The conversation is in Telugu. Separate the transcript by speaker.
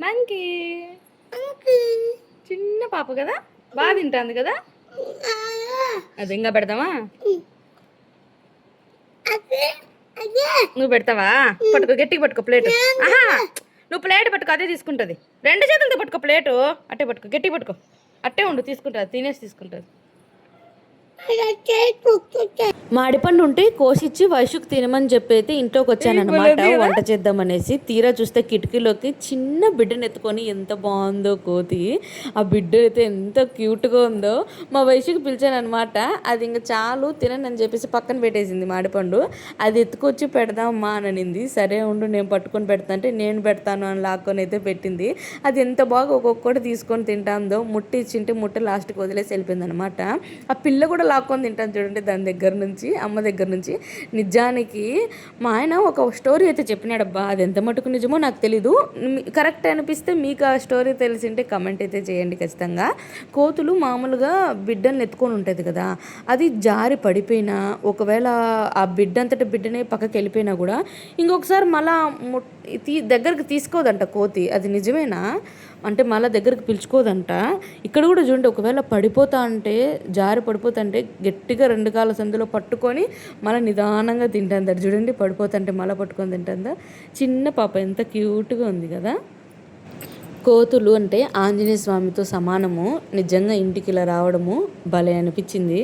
Speaker 1: అంకి చిన్న పాప కదా, బాగా తింటుంది కదా. అది ఇంకా పెడతావా? నువ్వు పెడతావా? పట్టుకో, గట్టిగా పట్టుకో ప్లేట్. ఆహా, నువ్వు ప్లేట్ పట్టుకో, అదే తీసుకుంటుంది. రెండు చేతులతో పట్టుకో ప్లేటు, అట్టే పట్టుకో, గట్టిగా పట్టుకో. అట్టే ఉండు, తీసుకుంటుంది, తినేసి తీసుకుంటుంది. మాడిపండు ఉంటే కోసిచ్చి వైషుకు తినమని చెప్పి అయితే ఇంట్లోకి వచ్చానమాట వంట చేద్దామనేసి. తీరా చూస్తే కిటికీలోకి చిన్న బిడ్డను ఎత్తుకొని ఎంత బాగుందో కోతి. ఆ బిడ్డ అయితే ఎంత క్యూట్గా ఉందో. మా వైషుకి పిలిచానమాట. అది ఇంకా చాలు తినని చెప్పేసి పక్కన పెట్టేసింది మాడిపండు. అది ఎత్తుకొచ్చి పెడదామా అని అనింది. సరే ఉండు నేను పట్టుకొని పెడతా అంటే నేను పెడతాను అని లాక్కొని అయితే పెట్టింది. అది ఎంత బాగా ఒక్కొక్కటి తీసుకొని తింటాందో. ముట్టి ఇచ్చింటే ముట్ట లాస్ట్కి వదిలేసి వెళ్ళిపోయింది అనమాట. ఆ పిల్ల కూడా లాక్కొని తింటాను చూడండి, దాని దగ్గర నుంచి, అమ్మ దగ్గర నుంచి. నిజానికి మా ఆయన ఒక స్టోరీ అయితే చెప్పినాడబ్బా, అది ఎంత మటుకు నిజమో నాకు తెలీదు. కరెక్ట్ అనిపిస్తే మీకు ఆ స్టోరీ తెలిసింటే కమెంట్ అయితే చేయండి ఖచ్చితంగా. కోతులు మామూలుగా బిడ్డను ఎత్తుకొని ఉంటుంది కదా, అది జారి పడిపోయినా, ఒకవేళ ఆ బిడ్డ అంతటా బిడ్డనే పక్కకి వెళ్ళిపోయినా కూడా ఇంకొకసారి మళ్ళా దగ్గరికి తీసుకోదంట కోతి. అది నిజమేనా అంటే మళ్ళీ దగ్గరికి పిలుచుకోదంట. ఇక్కడ కూడా చూడండి, ఒకవేళ పడిపోతా అంటే, జారి పడిపోతా అంటే గట్టిగా రెండు కాళ్ళ సందులో పట్టుకొని మళ్ళీ నిదానంగా తింటుందా. చూడండి, పడిపోతుంటే మళ్ళీ పట్టుకొని తింటుందా. చిన్న పాప ఎంత క్యూట్గా ఉంది కదా. కోతులు అంటే ఆంజనేయ స్వామితో సమానము. నిజంగా ఇంటికి ఇలా రావడము భలే అనిపించింది.